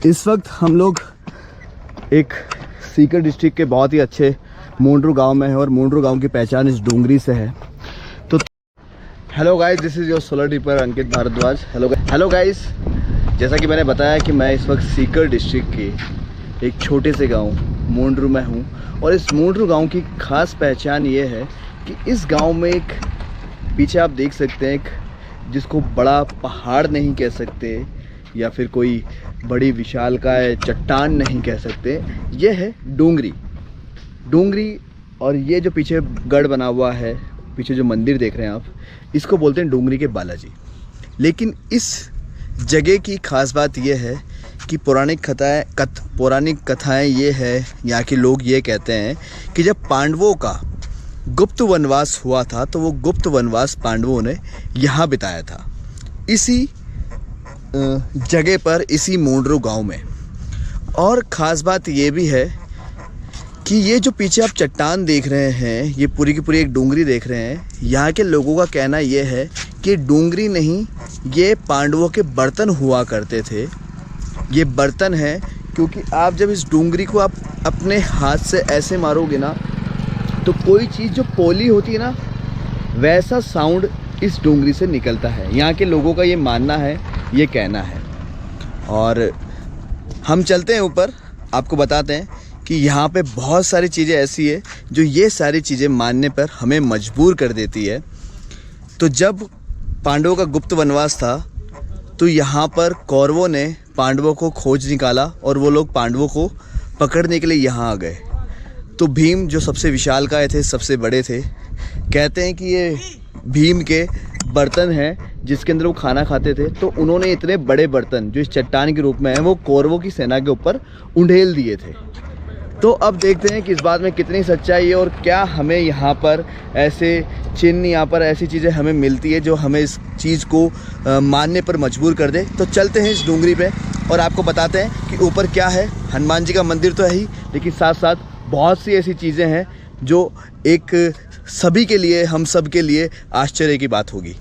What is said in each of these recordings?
इस वक्त हम लोग एक सीकर डिस्ट्रिक्ट के बहुत ही अच्छे मुंड्रू गांव में है और मुंड्रू गांव की पहचान इस डूंगरी से है। तो hello guys, this is your solar tripper Ankit Bhardwaj. Hello guys, जैसा कि मैंने बताया कि मैं इस वक्त सीकर डिस्ट्रिक्ट के एक छोटे से गांव मुंड्रू में हूं और इस मुंड्रू गांव की खास पहचान ये है कि इस गांव में एक पीछे आप देख सकते हैं एक जिसको बड़ा पहाड़ नहीं कह सकते या फिर कोई बड़ी विशालकाय चट्टान नहीं कह सकते, ये है डूंगरी। और ये जो पीछे गढ़ बना हुआ है, पीछे जो मंदिर देख रहे हैं आप, इसको बोलते हैं डूंगरी के बालाजी। लेकिन इस जगह की खास बात ये है कि पौराणिक कथाएं ये है, यहाँ के लोग ये कहते हैं कि जब पांडवों का गुप्त वनवास हुआ था तो वो गुप्त वनवास पांडवों ने यहाँ बिताया था, इसी जगह पर, इसी मुंड्रू गांव में। और ख़ास बात ये भी है कि ये जो पीछे आप चट्टान देख रहे हैं, ये पूरी की पूरी एक डूंगरी देख रहे हैं। यहाँ के लोगों का कहना ये है कि डूंगरी नहीं, ये पांडवों के बर्तन हुआ करते थे। ये बर्तन है क्योंकि आप जब इस डूंगरी को आप अपने हाथ से ऐसे मारोगे ना, तो कोई चीज़ जो पोली होती है ना, वैसा साउंड इस डूंगरी से निकलता है। यहाँ के लोगों का ये मानना है, ये कहना है। और हम चलते हैं ऊपर, आपको बताते हैं कि यहाँ पे बहुत सारी चीज़ें ऐसी है जो ये सारी चीज़ें मानने पर हमें मजबूर कर देती है। तो जब पांडवों का गुप्त वनवास था तो यहाँ पर कौरवों ने पांडवों को खोज निकाला और वो लोग पांडवों को पकड़ने के लिए यहाँ आ गए। तो भीम जो सबसे विशालकाय थे, सबसे बड़े थे, कहते हैं कि ये भीम के बर्तन हैं जिसके अंदर वो खाना खाते थे। तो उन्होंने इतने बड़े बर्तन जो इस चट्टान के रूप में है वो कौरवों की सेना के ऊपर उंडेल दिए थे। तो अब देखते हैं कि इस बात में कितनी सच्चाई है और क्या हमें यहाँ पर ऐसे चिन्ह, यहाँ पर ऐसी चीज़ें हमें मिलती है जो हमें इस चीज़ को मानने पर मजबूर कर दे। तो चलते हैं इस डूंगरी पे और आपको बताते हैं कि ऊपर क्या है। हनुमान जी का मंदिर तो है ही, लेकिन साथ साथ बहुत सी ऐसी चीज़ें हैं जो एक सभी के लिए, हम सब के लिए आश्चर्य की बात होगी।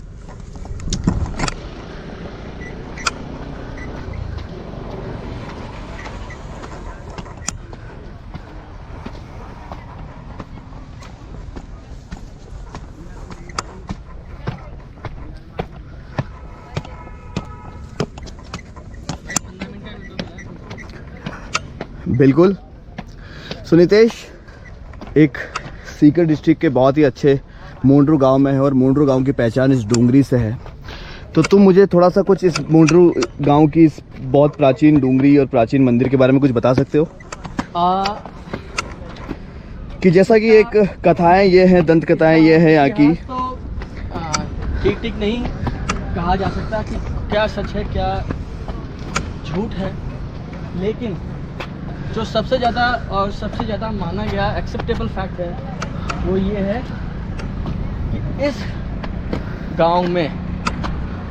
बिल्कुल सुनीतेश, एक सीकर डिस्ट्रिक्ट के बहुत ही अच्छे मुंड्रू गांव में है और मुंड्रू गांव की पहचान इस डूंगरी से है। तो तुम मुझे थोड़ा सा कुछ इस मुंड्रू गांव की इस बहुत प्राचीन डूंगरी और प्राचीन मंदिर के बारे में कुछ बता सकते हो? कि जैसा कि एक कथाएं ये हैं, दंत कथाएं ये हैं यहाँ की, तो ठीक नहीं कहा जा सकता कि क्या सच है क्या झूठ है, लेकिन जो सबसे ज़्यादा माना गया एक्सेप्टेबल फैक्ट है वो ये है कि इस गांव में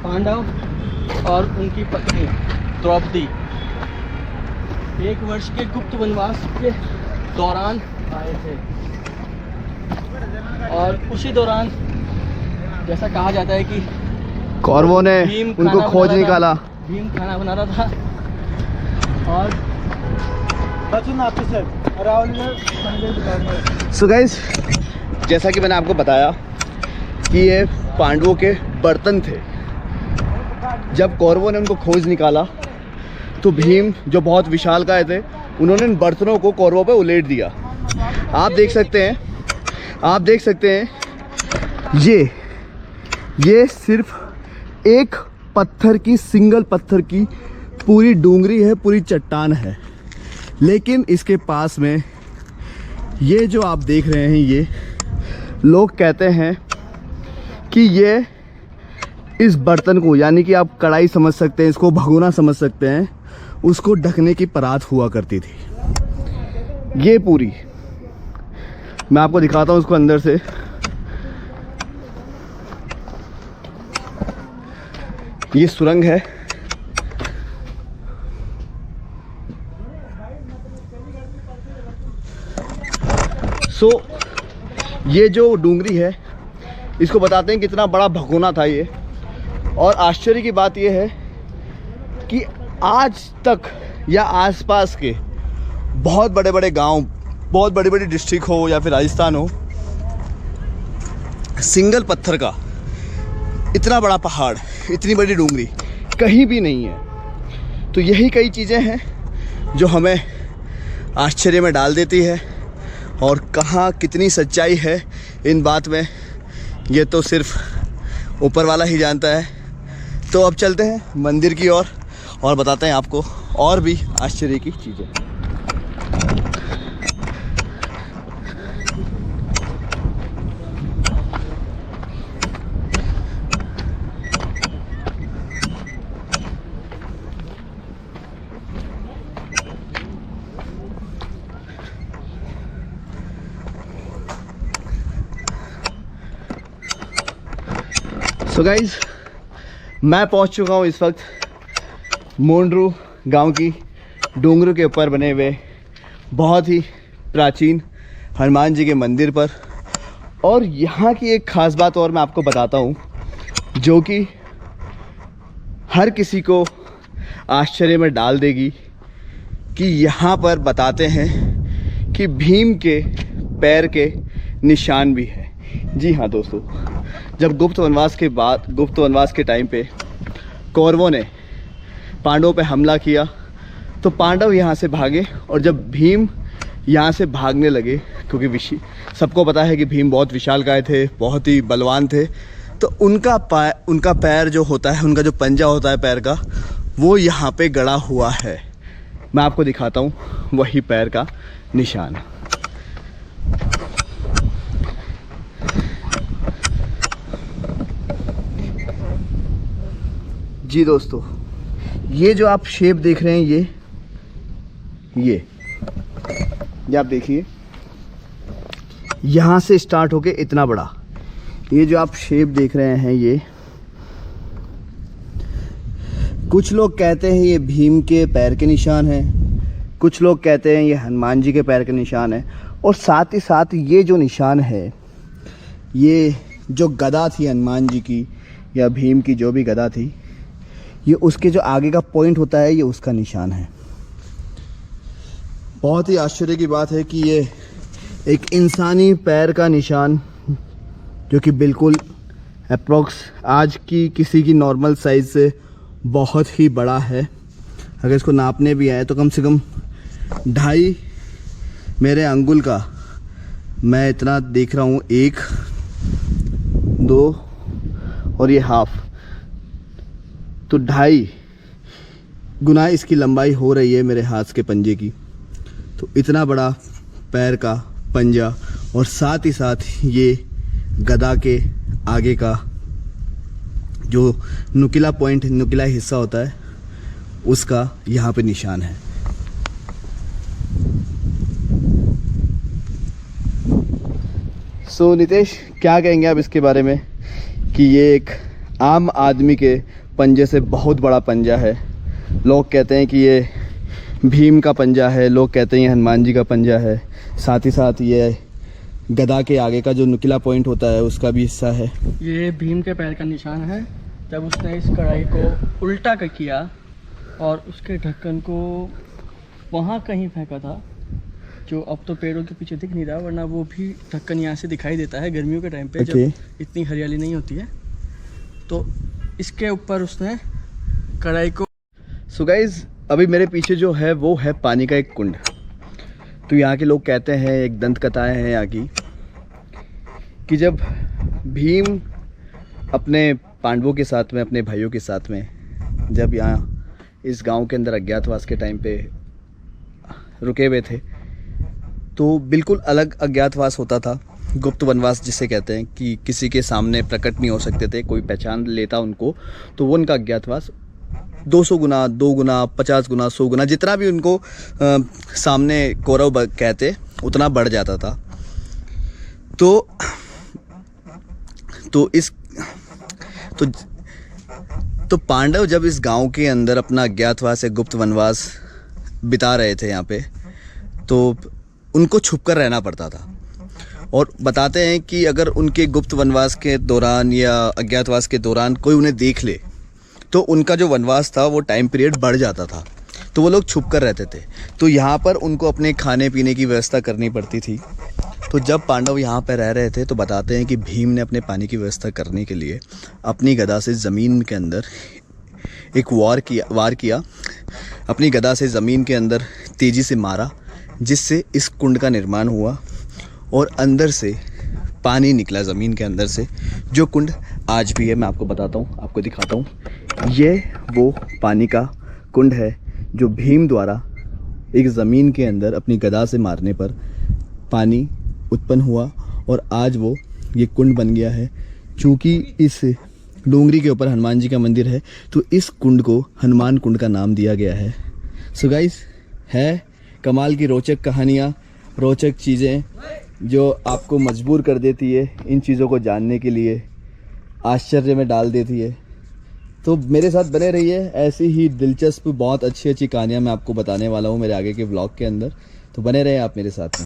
पांडव और उनकी पत्नी द्रौपदी 1 वर्ष के गुप्त वनवास के दौरान आए थे। और उसी दौरान जैसा कहा जाता है कि कौरवों ने उनको खोज निकाला। भीम खाना बना रहा था और सो गाइस, जैसा कि मैंने आपको बताया कि ये पांडवों के बर्तन थे। जब कौरवों ने उनको खोज निकाला तो भीम जो बहुत विशालकाय थे, उन्होंने इन बर्तनों को कौरवों पे उलेट दिया। आप देख सकते हैं ये सिर्फ एक पत्थर की, सिंगल पत्थर की पूरी डूंगरी है, पूरी चट्टान है। लेकिन इसके पास में ये जो आप देख रहे हैं, ये लोग कहते हैं कि ये इस बर्तन को, यानी कि आप कढ़ाई समझ सकते हैं, इसको भगोना समझ सकते हैं, उसको ढकने की परात हुआ करती थी। ये पूरी, मैं आपको दिखाता हूँ उसको अंदर से। ये सुरंग है। ये जो डूंगरी है, इसको बताते हैं कितना बड़ा भगोना था ये। और आश्चर्य की बात ये है कि आज तक या आसपास के बहुत बड़े बड़े गांव, बहुत बड़ी बड़ी डिस्ट्रिक्ट हो या फिर राजस्थान हो, सिंगल पत्थर का इतना बड़ा पहाड़, इतनी बड़ी डूंगरी कहीं भी नहीं है। तो यही कई चीज़ें हैं जो हमें आश्चर्य में डाल देती है, और कहाँ कितनी सच्चाई है इन बात में ये तो सिर्फ ऊपर वाला ही जानता है। तो अब चलते हैं मंदिर की ओर और बताते हैं आपको और भी आश्चर्य की चीज़ें। सो गाइज, मैं पहुंच चुका हूं इस वक्त मोंडरू गांव की डूंगरों के ऊपर बने हुए बहुत ही प्राचीन हनुमान जी के मंदिर पर। और यहाँ की एक ख़ास बात और मैं आपको बताता हूँ जो कि हर किसी को आश्चर्य में डाल देगी, कि यहाँ पर बताते हैं कि भीम के पैर के निशान भी है। जी हाँ दोस्तों, जब गुप्त वनवास के टाइम पे कौरवों ने पांडवों पे हमला किया तो पांडव यहाँ से भागे, और जब भीम यहाँ से भागने लगे, क्योंकि सबको पता है कि भीम बहुत विशालकाय थे, बहुत ही बलवान थे, तो उनका पैर जो होता है, उनका जो पंजा होता है पैर का, वो यहाँ पे गड़ा हुआ है। मैं आपको दिखाता हूँ वही पैर का निशान। जी दोस्तों, ये जो आप शेप देख रहे हैं, ये आप देखिए, यहाँ से स्टार्ट होके इतना बड़ा, ये जो आप शेप देख रहे हैं, ये कुछ लोग कहते हैं ये भीम के पैर के निशान है, कुछ लोग कहते हैं ये हनुमान जी के पैर के निशान है, और साथ ही साथ ये जो निशान है, ये जो गदा थी हनुमान जी की या भीम की, जो भी गदा थी, ये उसके जो आगे का पॉइंट होता है, ये उसका निशान है। बहुत ही आश्चर्य की बात है कि ये एक इंसानी पैर का निशान, जो कि बिल्कुल अप्रॉक्स आज की किसी की नॉर्मल साइज़ से बहुत ही बड़ा है। अगर इसको नापने भी आए तो कम से कम 2.5 मेरे अंगुल का मैं इतना देख रहा हूँ, 1, 2 और ये हाफ, तो 2.5 गुना इसकी लंबाई हो रही है मेरे हाथ के पंजे की। तो इतना बड़ा पैर का पंजा, और साथ ही साथ ये गदा के आगे का जो नुकीला पॉइंट, नुकीला हिस्सा होता है, उसका यहाँ पे निशान है। सो नितेश, क्या कहेंगे आप इसके बारे में कि ये एक आम आदमी के पंजे से बहुत बड़ा पंजा है? लोग कहते हैं कि ये भीम का पंजा है, लोग कहते हैं ये हनुमान जी का पंजा है, साथ ही साथ ये गदा के आगे का जो नुकीला पॉइंट होता है उसका भी हिस्सा है। ये भीम के पैर का निशान है, जब उसने इस कढ़ाई को उल्टा किया और उसके ढक्कन को वहाँ कहीं फेंका था, जो अब तो पेड़ों के पीछे दिख नहीं रहा, वरना वो भी ढक्कन यहाँ से दिखाई देता है गर्मियों के टाइम पे, जब इतनी हरियाली नहीं होती है। तो इसके ऊपर उसने कढ़ाई को। सो गाइज, अभी मेरे पीछे जो है वो है पानी का एक कुंड। तो यहाँ के लोग कहते हैं, एक दंत कथाएं हैं यहाँ की, कि जब भीम अपने पांडवों के साथ में, अपने भाइयों के साथ में, जब यहाँ इस गांव के अंदर अज्ञातवास के टाइम पे रुके हुए थे, तो बिल्कुल अलग अज्ञातवास होता था, गुप्त वनवास जिसे कहते हैं, कि किसी के सामने प्रकट नहीं हो सकते थे, कोई पहचान लेता उनको तो वो उनका अज्ञातवास 200 गुना, 2 गुना, 50 गुना, 100 गुना, जितना भी उनको सामने कौरव कहते उतना बढ़ जाता था। तो पांडव जब इस गांव के अंदर अपना अज्ञातवास या गुप्त वनवास बिता रहे थे यहाँ पे, तो उनको छुपकर रहना पड़ता था। और बताते हैं कि अगर उनके गुप्त वनवास के दौरान या अज्ञातवास के दौरान कोई उन्हें देख ले, तो उनका जो वनवास था वो टाइम पीरियड बढ़ जाता था। तो वो लोग छुप कर रहते थे। तो यहाँ पर उनको अपने खाने पीने की व्यवस्था करनी पड़ती थी। तो जब पांडव यहाँ पर रह रहे थे तो बताते हैं कि भीम ने अपने पानी की व्यवस्था करने के लिए अपनी गदा से ज़मीन के अंदर एक वार किया, अपनी गदा से ज़मीन के अंदर तेज़ी से मारा, जिससे इस कुंड का निर्माण हुआ और अंदर से पानी निकला ज़मीन के अंदर से, जो कुंड आज भी है। मैं आपको बताता हूँ, आपको दिखाता हूँ। ये वो पानी का कुंड है जो भीम द्वारा एक ज़मीन के अंदर अपनी गदा से मारने पर पानी उत्पन्न हुआ और आज वो ये कुंड बन गया है। चूँकि इस डोंगरी के ऊपर हनुमान जी का मंदिर है तो इस कुंड को हनुमान कुंड का नाम दिया गया है। सो गाइस, है कमाल की रोचक कहानियाँ, रोचक चीज़ें जो आपको मजबूर कर देती है इन चीज़ों को जानने के लिए, आश्चर्य में डाल देती है। तो मेरे साथ बने रहिए, ऐसी ही दिलचस्प बहुत अच्छी अच्छी कहानियाँ मैं आपको बताने वाला हूँ मेरे आगे के व्लॉग के अंदर। तो बने रहें आप मेरे साथ में।